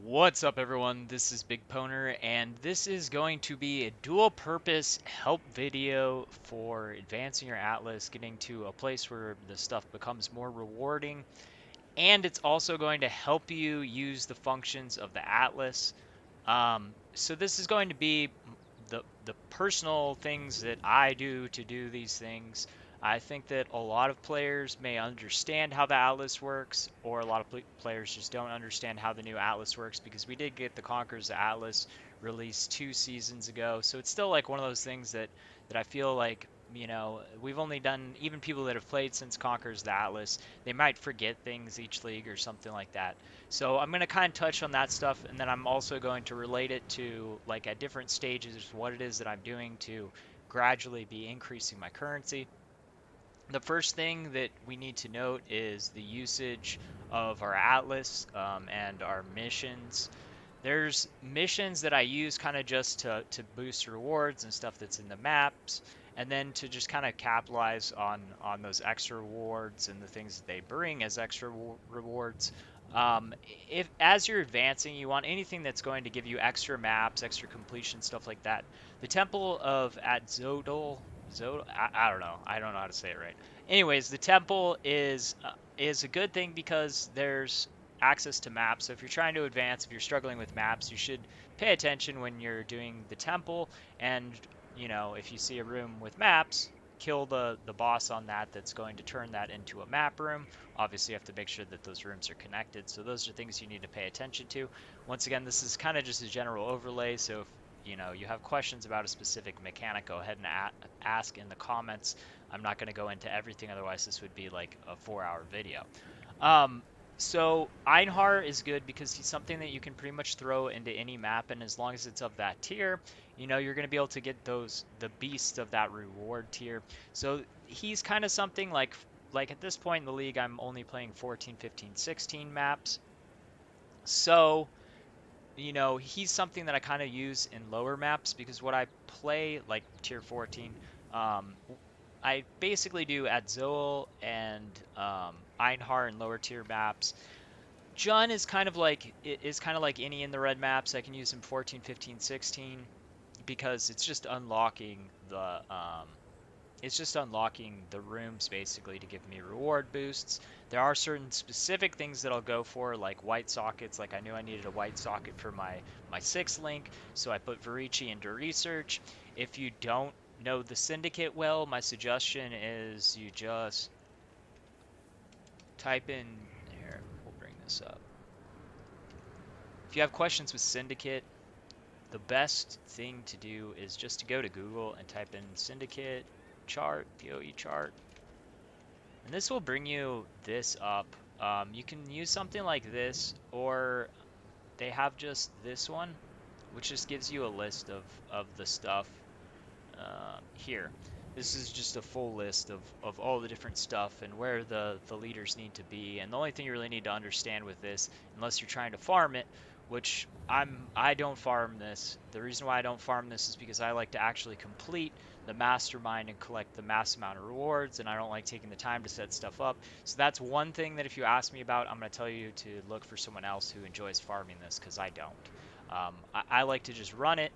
What's up, everyone? This is BigPowner, and this is going to be a dual purpose help video for advancing your Atlas, getting to a place where the stuff becomes more rewarding, and it's also going to help you use the functions of the Atlas. So this is going to be the personal things that I do to do these things. I think that a lot of players may understand how the Atlas works, or a lot of players just don't understand how the new Atlas works because we did get the Conquerors Atlas released 2 seasons ago. So it's still like one of those things that I feel like, we've only done, even people that have played since Conquerors the Atlas, they might forget things each league or something like that. So I'm going to kind of touch on that stuff, and then I'm also going to relate it to, like, at different stages, what it is that I'm doing to gradually be increasing my currency. The first thing that we need to note is the usage of our Atlas and our missions. There's missions that I use kind of just to boost rewards and stuff that's in the maps, and then to just kind of capitalize on those extra rewards and the things that they bring as extra rewards. Um, if as you're advancing, you want anything that's going to give you extra maps, extra completion, stuff like that. The Temple of at Zodal, I don't know how to say it right. Anyways, the temple is a good thing because there's access to maps. So if you're trying to advance, if you're struggling with maps, you should pay attention when you're doing the temple. And if you see a room with maps, kill the boss on that. That's going to turn that into a map room. Obviously, you have to make sure that those rooms are connected. So those are things you need to pay attention to. Once again, this is kind of just a general overlay. So if you have questions about a specific mechanic, go ahead and ask in the comments. I'm not going to go into everything, otherwise this would be like a 4-hour video. Um, so Einhar is good because he's something that you can pretty much throw into any map, and as long as it's of that tier, you're going to be able to get the beasts of that reward tier. So he's kind of something like at this point in the league, I'm only playing 14, 15, 16 maps. So he's something that I kind of use in lower maps because what I play, like tier 14, I basically do at Zoel and Einhar in lower tier maps. Jun is kind of like any in the red maps. I can use him 14, 15, 16 because it's just unlocking the rooms basically to give me reward boosts. There are certain specific things that I'll go for, like white sockets. Like I knew I needed a white socket for my sixth link, so I put Verici into research. If you don't know the syndicate well, my suggestion is you just type in here. We'll bring this up. If you have questions with syndicate, the best thing to do is just to go to Google and type in syndicate chart, PoE chart, and this will bring you this up. You can use something like this, or they have just this one, which just gives you a list of the stuff here. This is just a full list of all the different stuff and where the leaders need to be. And the only thing you really need to understand with this, unless you're trying to farm it, which I don't farm this. The reason why I don't farm this is because I like to actually complete the mastermind and collect the mass amount of rewards, and I don't like taking the time to set stuff up. So that's one thing that if you ask me about, I'm going to tell you to look for someone else who enjoys farming this, because I don't. I like to just run it,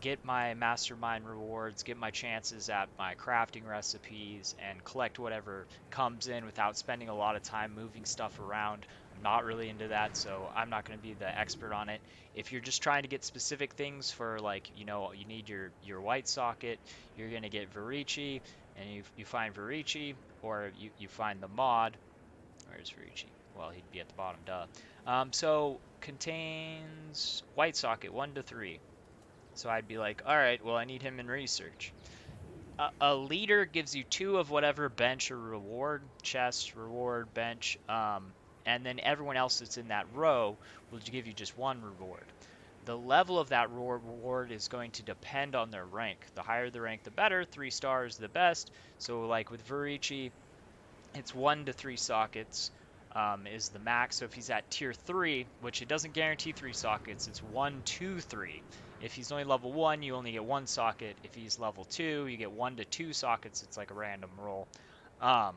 get my mastermind rewards, get my chances at my crafting recipes, and collect whatever comes in without spending a lot of time moving stuff around. I'm not really into that, so I'm not going to be the expert on it. If you're just trying to get specific things for, like, you need your white socket, you're going to get Verici, and you find Verici, or you find the mod. Where's Verici? Well, he'd be at the bottom, duh. So contains white socket 1 to 3. So I'd be like, all right, well, I need him in research. A leader gives you 2 of whatever bench or reward, chest, reward, bench, and then everyone else that's in that row will give you just 1 reward. The level of that reward is going to depend on their rank. The higher the rank, the better. 3 stars, the best. So, like with Verici, it's 1 to 3 sockets is the max. So if he's at tier 3, which it doesn't guarantee 3 sockets, it's 1, 2, 3. If he's only level 1, you only get 1 socket. If he's level 2, you get 1 to 2 sockets. It's like a random roll. Um,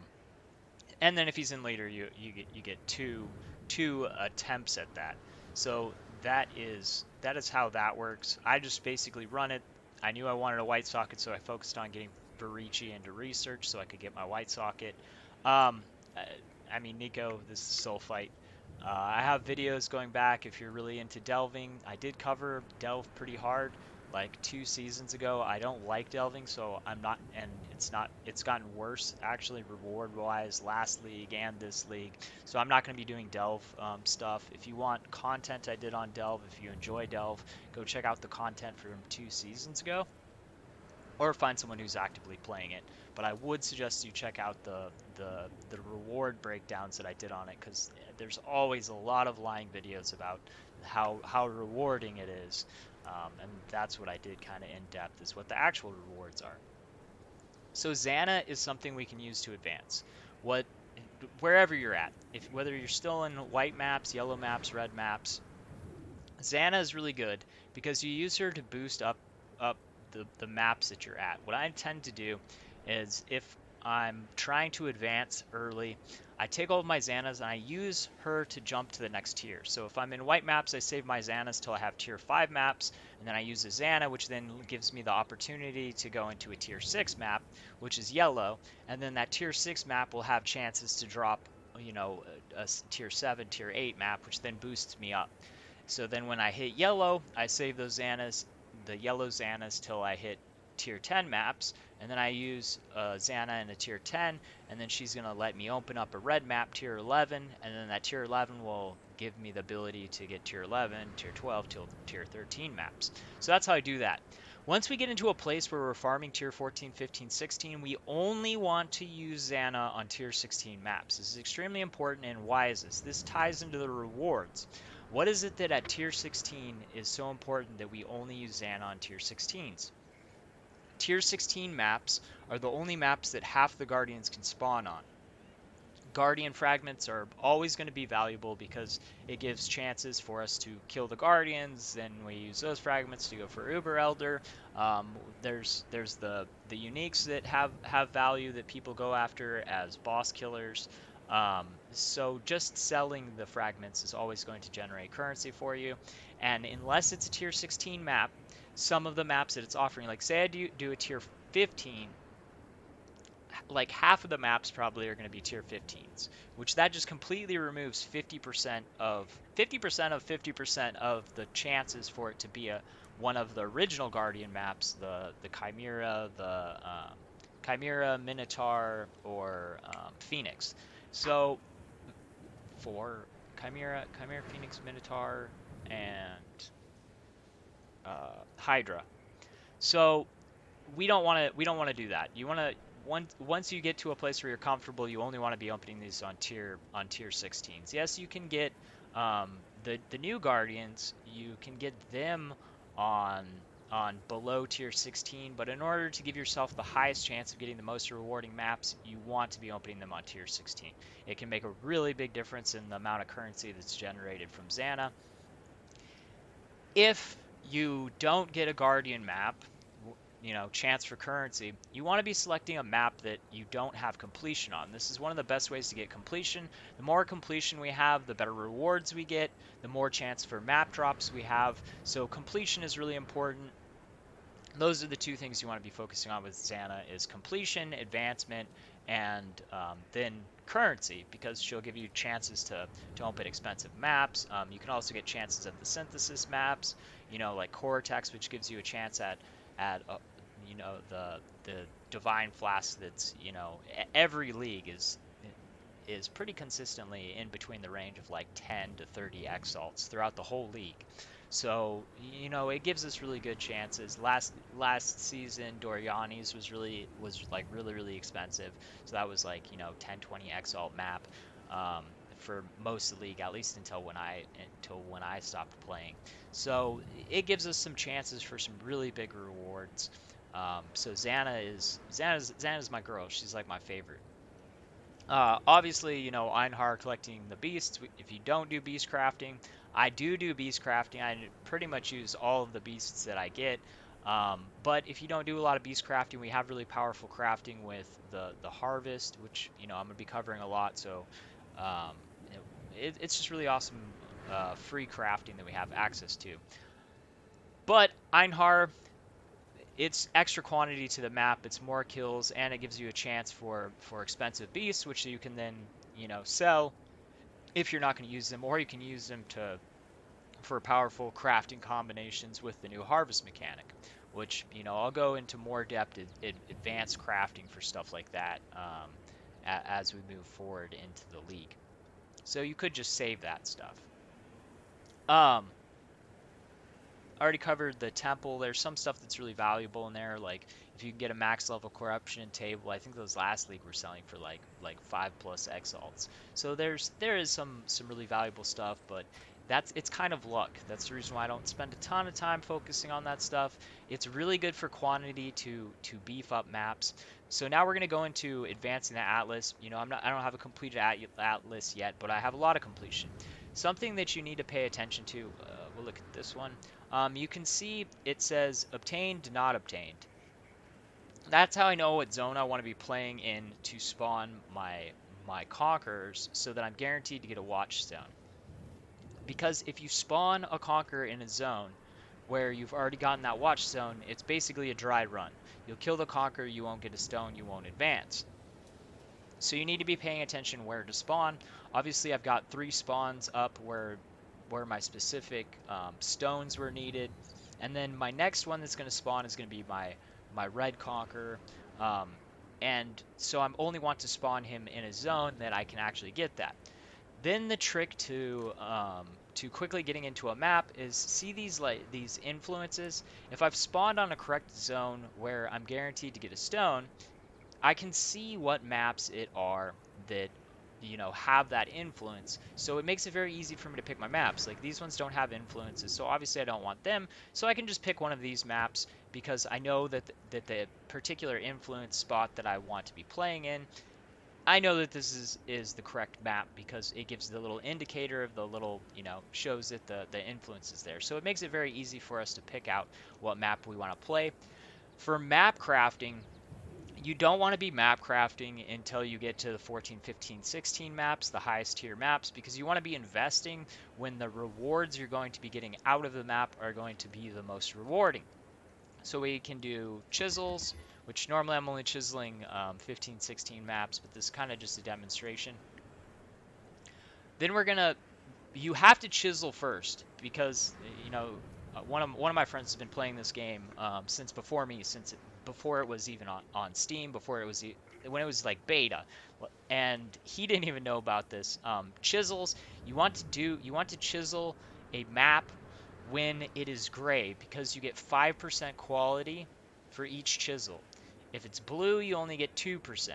and then if he's in leader, you get two attempts at that. So that is how that works. I just basically run it. I knew I wanted a white socket, so I focused on getting Barici into research so I could get my white socket. Um, I, I mean, Nico, this is soul fight. I have videos going back if you're really into delving. I did cover delve pretty hard like 2 seasons ago. I don't like delving, so I'm not, and it's not, it's gotten worse actually reward wise last league and this league. So I'm not going to be doing delve stuff. If you want content I did on delve, if you enjoy delve, go check out the content from 2 seasons ago or find someone who's actively playing it. But I would suggest you check out the reward breakdowns that I did on it because there's always a lot of lying videos about how rewarding it is, and that's what I did kind of in depth is what the actual rewards are. So Xana is something we can use to advance. What Wherever you're at, if whether you're still in white maps, yellow maps, red maps, Xana is really good because you use her to boost up the maps that you're at. What I tend to do is if I'm trying to advance early, I take all of my Xanas and I use her to jump to the next tier. So if I'm in white maps, I save my Xanas till I have tier 5 maps, and then I use a Xana, which then gives me the opportunity to go into a tier 6 map, which is yellow, and then that tier 6 map will have chances to drop, a tier 7, tier 8 map, which then boosts me up. So then when I hit yellow, I save those Xanas, the yellow Xanas, till I hit tier 10 maps, and then I use Xana in a tier 10, and then she's going to let me open up a red map, tier 11, and then that tier 11 will give me the ability to get tier 11, tier 12, till tier 13 maps. So that's how I do that. Once we get into a place where we're farming tier 14, 15, 16, we only want to use Xana on tier 16 maps. This is extremely important, and why is this? This ties into the rewards. What is it that at tier 16 is so important that we only use Xana on tier 16s? Tier 16 maps are the only maps that half the Guardians can spawn on. Guardian fragments are always going to be valuable because it gives chances for us to kill the Guardians. Then we use those fragments to go for Uber Elder. There's the uniques that have value that people go after as boss killers. So just selling the fragments is always going to generate currency for you. And unless it's a tier 16 map, some of the maps that it's offering, like say I do a tier 15, like half of the maps probably are going to be tier 15s, which that just completely removes 50% of the chances for it to be a one of the original Guardian maps, the Chimera, Chimera, Minotaur, or Phoenix. So for Chimera, Phoenix, Minotaur, and Hydra. So we don't want to do that. You want to once you get to a place where you're comfortable, you only want to be opening these on tier 16s. Yes, you can get the new Guardians. You can get them on below tier 16, but in order to give yourself the highest chance of getting the most rewarding maps, you want to be opening them on tier 16. It can make a really big difference in the amount of currency that's generated from Xana. If you don't get a Guardian map, chance for currency, you want to be selecting a map that you don't have completion on. This is one of the best ways to get completion. The more completion we have, the better rewards we get, the more chance for map drops we have. So completion is really important. Those are the two things you want to be focusing on with Xana is completion, advancement, and then currency, because she'll give you chances to open expensive maps. You can also get chances at the synthesis maps, like Cortex, which gives you a chance at the divine flask that's every league is pretty consistently in between the range of like 10 to 30 exalts throughout the whole league. So, it gives us really good chances. Last season, Doriani's was like really, really expensive. So that was like, 10, 20 exalt map for most of the league, at least until when I stopped playing. So it gives us some chances for some really big rewards. So Xana's my girl. She's like my favorite. Obviously, Einhar collecting the beasts. If you don't do beast crafting, I do beast crafting. I pretty much use all of the beasts that I get. But if you don't do a lot of beast crafting, we have really powerful crafting with the harvest, which I'm gonna be covering a lot. So um, it's just really awesome free crafting that we have access to. But Einhar, it's extra quantity to the map, it's more kills, and it gives you a chance for expensive beasts, which you can then, sell if you're not going to use them, or you can use them to for powerful crafting combinations with the new harvest mechanic, which, I'll go into more depth in advanced crafting for stuff like that as we move forward into the league. So you could just save that stuff. Um, already covered the temple. There's some stuff that's really valuable in there, like if you can get a max level corruption table. I think those last league were selling for like 5+ exalts. So there is some really valuable stuff, but it's kind of luck. That's the reason why I don't spend a ton of time focusing on that stuff. It's really good for quantity to beef up maps. So now we're going to go into advancing the atlas. I don't have a completed atlas yet, but I have a lot of completion. Something that you need to pay attention to, we'll look at this one. You can see it says obtained, not obtained. That's how I know what zone I want to be playing in to spawn my conquerors, so that I'm guaranteed to get a watchstone. Because if you spawn a conqueror in a zone where you've already gotten that watchstone, it's basically a dry run. You'll kill the conqueror, you won't get a stone, you won't advance. So you need to be paying attention where to spawn. Obviously, I've got 3 spawns up where my specific stones were needed, and then my next one that's going to spawn is going to be my red conqueror, and so I only want to spawn him in a zone that I can actually get that. Then the trick to quickly getting into a map is see these influences. If I've spawned on a correct zone where I'm guaranteed to get a stone, I can see what maps it are that have that influence. So it makes it very easy for me to pick my maps. Like these ones don't have influences, so obviously I don't want them. So I can just pick one of these maps because I know that the particular influence spot that I want to be playing in, I know that this is the correct map because it gives the little indicator of the little, shows that the influence is there. So it makes it very easy for us to pick out what map we want to play. For map crafting, you don't want to be map crafting until you get to the 14, 15, 16 maps, the highest tier maps, because you want to be investing when the rewards you're going to be getting out of the map are going to be the most rewarding. So we can do chisels, which normally I'm only chiseling 15, 16 maps, but this is kind of just a demonstration. Then you have to chisel first because, one of my friends has been playing this game since before me, before it was even on Steam, before it was when it was like beta, and he didn't even know about this. Chisels, you want to chisel a map when it is gray because you get 5% quality for each chisel. If it's blue, you only get 2%.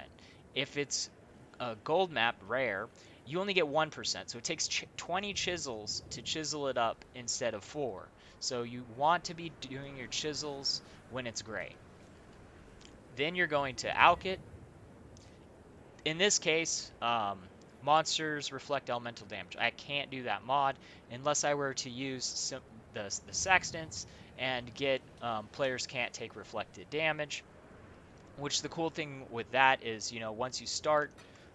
If it's a gold map, rare, you only get 1%. So it takes 20 chisels to chisel it up instead of 4. So you want to be doing your chisels when it's gray. Then you're going to alch it. In this case, monsters reflect elemental damage. I can't do that mod unless I were to use the sextants and get players can't take reflected damage. Which the cool thing with that is, once you start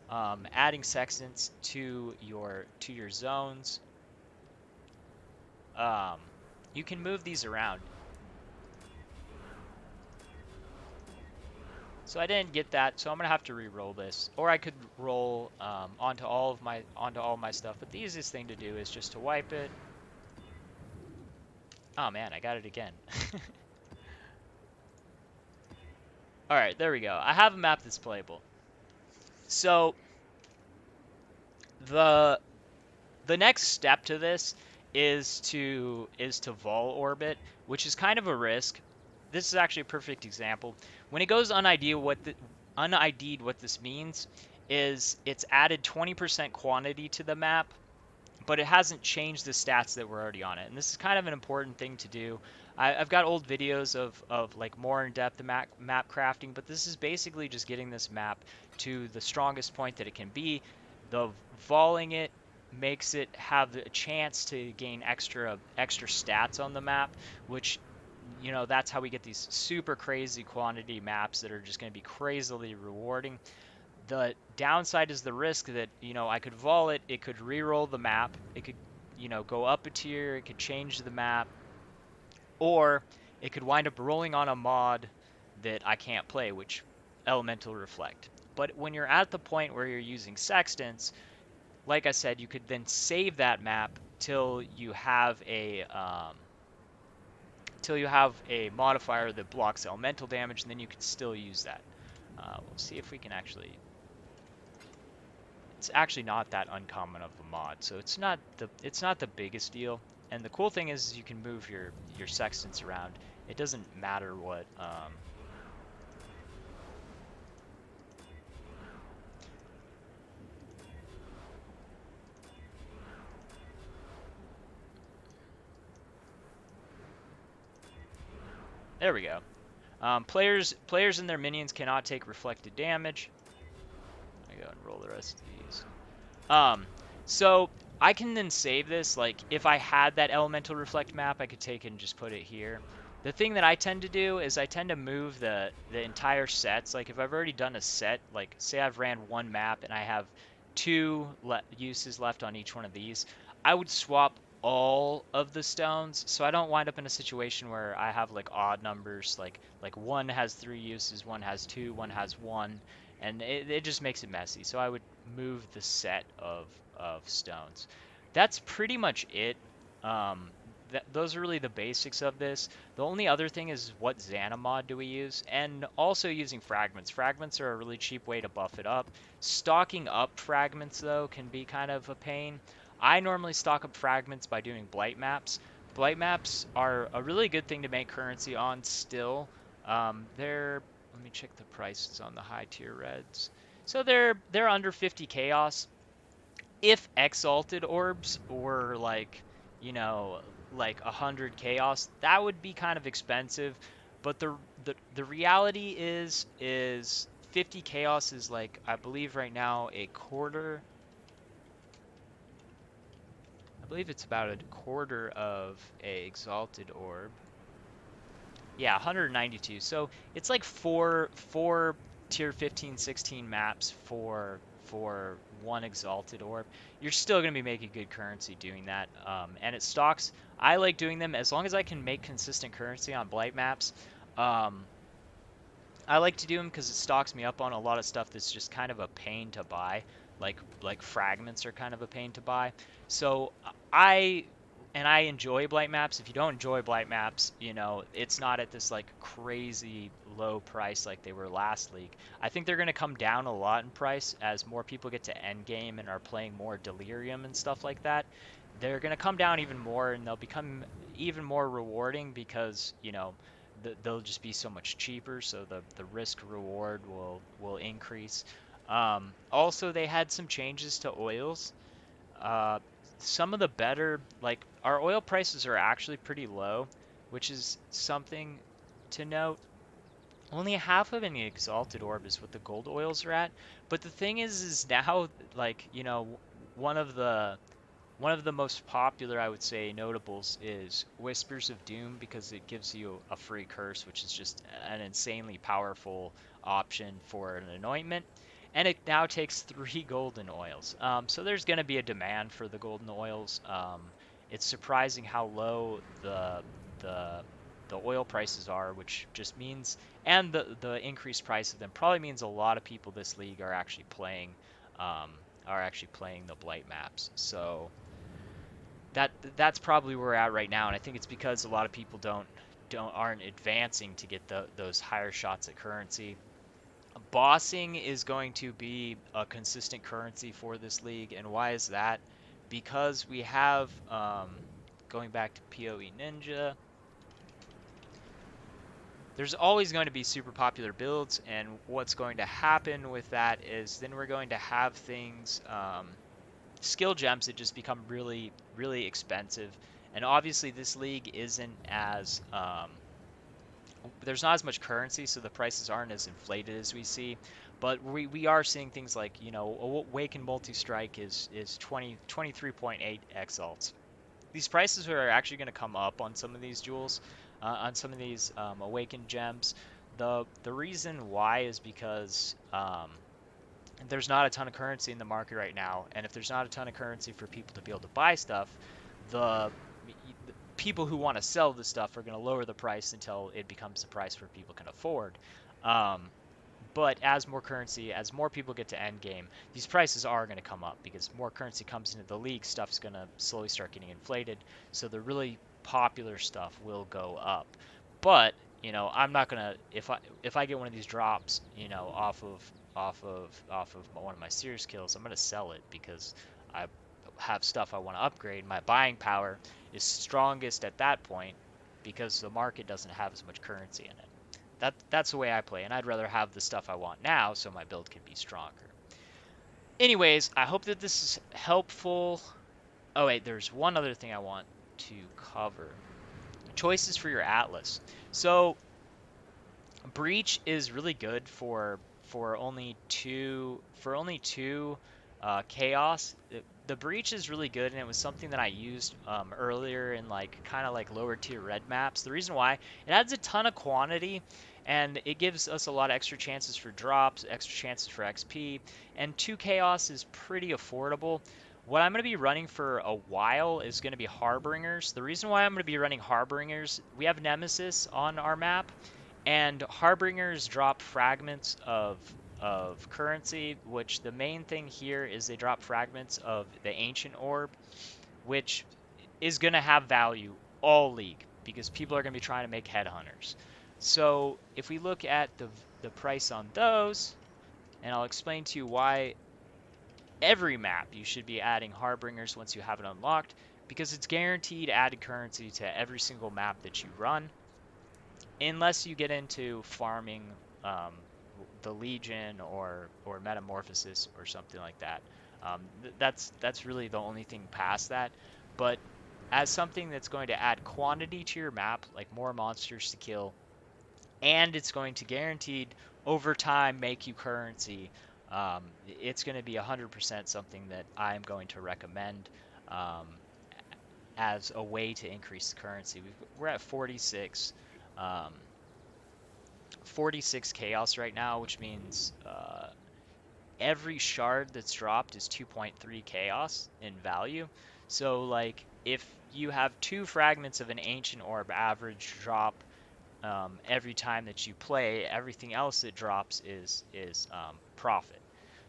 adding sextants to your zones, you can move these around. So I didn't get that, so I'm gonna have to re-roll this, or I could roll onto all my stuff. But the easiest thing to do is just to wipe it. Oh man, I got it again. All right, there we go. I have a map that's playable. So the next step to this is to vol orbit, which is kind of a risk. This is actually a perfect example. When it goes unID'd, what this means is it's added 20% quantity to the map, but it hasn't changed the stats that were already on it. And this is kind of an important thing to do. I've got old videos of like more in-depth map crafting, but this is basically just getting this map to the strongest point that it can be. The voling it makes it have a chance to gain extra stats on the map, which that's how we get these super crazy quantity maps that are just going to be crazily rewarding. The downside is the risk that I could vol it, it could re-roll the map, it could go up a tier, it could change the map, or it could wind up rolling on a mod that I can't play, which Elemental Reflect. But when you're at the point where you're using sextants, like I said, you could then save that map till you have a modifier that blocks elemental damage, and then you can still use that. We'll see if we can actually. It's actually not that uncommon of a mod, so it's not the biggest deal. And the cool thing is you can move your sextants around. It doesn't matter what. There we go. Players and their minions cannot take reflected damage. I go and roll the rest of these. Um, so I can then save this. Like if I had that elemental reflect map, I could take it and just put it here. The thing that I tend to do is I tend to move the entire sets. Like if I've already done a set, like say I've ran one map and I have two uses left on each one of these, I would swap all of the stones so I don't wind up in a situation where I have like odd numbers, like one has three uses, one has two, one has one, and it just makes it messy. So I would move the set of stones. That's pretty much it. Um, those are really the basics of this. The only other thing is what Xanamod do we use, and also using fragments. Fragments are a really cheap way to buff it up. Stocking up fragments though can be kind of a pain. I normally stock up fragments by doing blight maps. Blight maps are a really good thing to make currency on still. They're Let me check the prices on the high tier reds. So they're under 50 chaos. If exalted orbs were like 100 chaos, that would be kind of expensive. But the reality is 50 chaos is like I believe right now a quarter. I believe it's about a quarter of a exalted orb. Yeah, 192. So it's like four tier 15, 16 maps for one exalted orb. You're still gonna be making good currency doing that. And it stocks. I like doing them as long as I can make consistent currency on blight maps. Um, I like to do them because it stocks me up on a lot of stuff that's just kind of a pain to buy. Like fragments are kind of a pain to buy. So I enjoy blight maps. If you don't enjoy blight maps, it's not at this like crazy low price like they were last league. I think they're going to come down a lot in price as more people get to end game and are playing more delirium and stuff like that. They're going to come down even more and they'll become even more rewarding because, they'll just be so much cheaper, so the risk reward will increase. Also, they had some changes to oils. Uh, some of the better, like our oil prices are actually pretty low, which is something to note. Only half of an exalted orb is what the gold oils are at. But the thing is now, like, one of the one of the most popular, I would say, notables is Whispers of Doom because it gives you a free curse, which is just an insanely powerful option for an anointment. And it now takes 3 golden oils. So there's going to be a demand for the golden oils. It's surprising how low the the oil prices are, which just means, and the increased price of them probably means a lot of people this league um, are actually playing the blight maps. So that's probably where we're at right now, and I think it's because a lot of people aren't advancing to get those higher shots at currency. Bossing is going to be a consistent currency for this league, and why is that? Because we have going back to PoE Ninja, there's always going to be super popular builds, and what's going to happen with that is then we're going to have things skill gems that just become really, really expensive. And obviously, this league isn't as there's not as much currency, so the prices aren't as inflated as we see. But we are seeing things like Awaken Multi Strike is 23.8 exalts. These prices are actually going to come up on some of these jewels, on some of these Awakened gems. The reason why is because there's not a ton of currency in the market right now, and if there's not a ton of currency for people to be able to buy stuff, the people who want to sell the stuff are going to lower the price until it becomes the price where people can afford. Um, but as more people get to end game, these prices are going to come up because more currency comes into the league, stuff's going to slowly start getting inflated. So the really popular stuff will go up. But, I'm not going to if I get one of these drops, off of one of my Sears kills, I'm going to sell it because I have stuff I want to upgrade. My buying power is strongest at that point because the market doesn't have as much currency in it. That's the way I play, and I'd rather have the stuff I want now so my build can be stronger. Anyways, I hope that this is helpful. Oh wait, there's one other thing I want to cover. Choices for your atlas. So Breach is really good for only two chaos. The Breach is really good, and it was something that I used earlier in like kind of like lower tier red maps. The reason why, it adds a ton of quantity, and it gives us a lot of extra chances for drops, extra chances for XP, and two chaos is pretty affordable. What I'm going to be running for a while is going to be Harbingers. The reason why I'm going to be running Harbingers, we have Nemesis on our map, and Harbingers drop fragments of currency, which the main thing here is they drop fragments of the ancient orb, which is going to have value all league because people are going to be trying to make headhunters. So if we look at the price on those, and I'll explain to you why every map you should be adding Harbingers once you have it unlocked, because it's guaranteed added currency to every single map that you run unless you get into farming um, the Legion or Metamorphosis or something like that. That's really the only thing past that. But as something that's going to add quantity to your map, like more monsters to kill, and it's going to guaranteed over time make you currency, it's going to be 100% something that I'm going to recommend um, as a way to increase the currency. We're at 46. Um, 46 chaos right now, which means every shard that's dropped is 2.3 chaos in value. So, like, if you have two fragments of an ancient orb average drop every time that you play, everything else that drops is profit.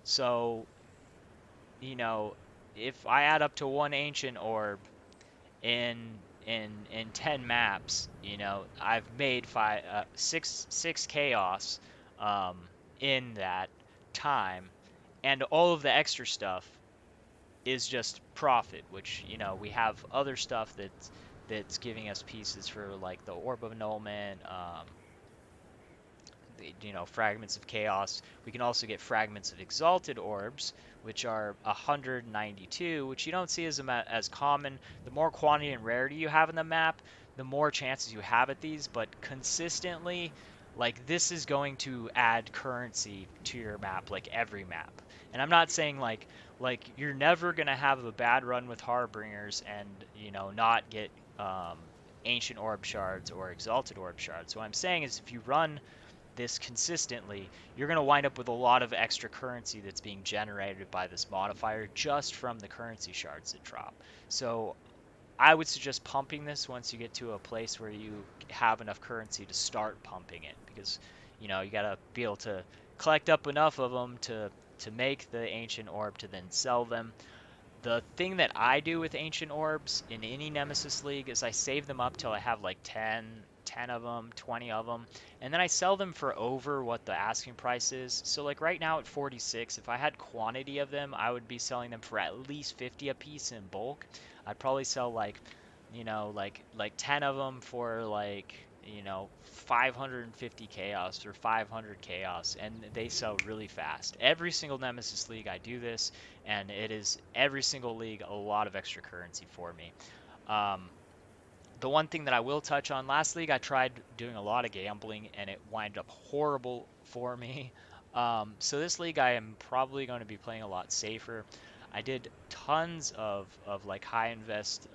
So, you know, if I add up to one ancient orb in 10 maps, I've made six chaos in that time, and all of the extra stuff is just profit, which we have other stuff that's giving us pieces for like the orb of annulment, fragments of chaos. We can also get fragments of exalted orbs, which are 192, which you don't see as common. The more quantity and rarity you have in the map, the more chances you have at these, but consistently, like, this is going to add currency to your map, like every map. And I'm not saying like you're never gonna have a bad run with Harbingers and not get ancient orb shards or exalted orb shards. What I'm saying is if you run this consistently, you're going to wind up with a lot of extra currency that's being generated by this modifier just from the currency shards that drop. So I would suggest pumping this once you get to a place where you have enough currency to start pumping it, because you got to be able to collect up enough of them to make the ancient orb to then sell them. The thing that I do with Ancient Orbs in any Nemesis League is I save them up till I have like 10 of them, 20 of them, and then I sell them for over what the asking price is. So like right now at 46, if I had quantity of them, I would be selling them for at least 50 a piece in bulk. I'd probably sell like, like 10 of them for like, 550 chaos or 500 chaos, and they sell really fast. Every single Nemesis League I do this, and it is every single league a lot of extra currency for me. Um, the one thing that I will touch on, last league I tried doing a lot of gambling and it wound up horrible for me. So this league I am probably going to be playing a lot safer. I did tons of like high invest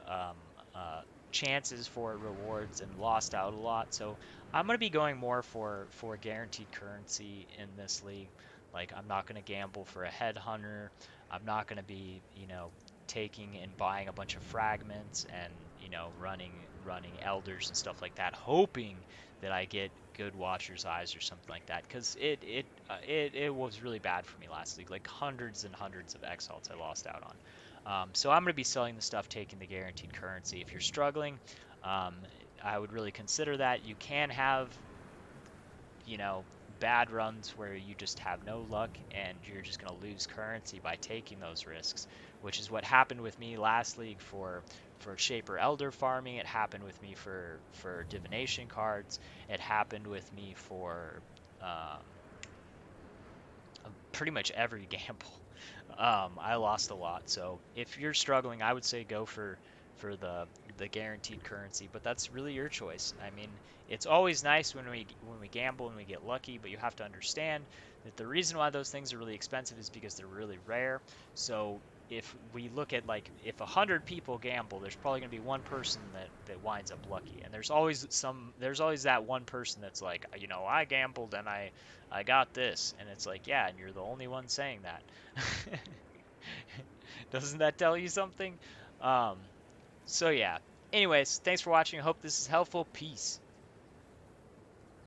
chances for rewards and lost out a lot. So I'm going to be going more for guaranteed currency in this league. Like, I'm not going to gamble for a headhunter. I'm not going to be, taking and buying a bunch of fragments and running elders and stuff like that, hoping that I get good Watcher's Eyes or something like that. Because it was really bad for me last league, like hundreds and hundreds of exalts I lost out on. So I'm going to be selling the stuff, taking the guaranteed currency. If you're struggling, um, I would really consider that. You can have, you know, bad runs where you just have no luck and you're just going to lose currency by taking those risks, which is what happened with me last league for Shaper Elder farming. It happened with me for divination cards. It happened with me for um, pretty much every gamble. I lost a lot. So if you're struggling, I would say go for the guaranteed currency, but that's really your choice. I mean, it's always nice when we gamble and we get lucky, but you have to understand that the reason why those things are really expensive is because they're really rare. So if we look at, like, if 100 people gamble, there's probably going to be one person that winds up lucky, and there's always that one person that's like, I gambled and I got this, and it's like, yeah, and you're the only one saying that. Doesn't that tell you something? Um, so yeah. Anyways, thanks for watching. I hope this is helpful. Peace.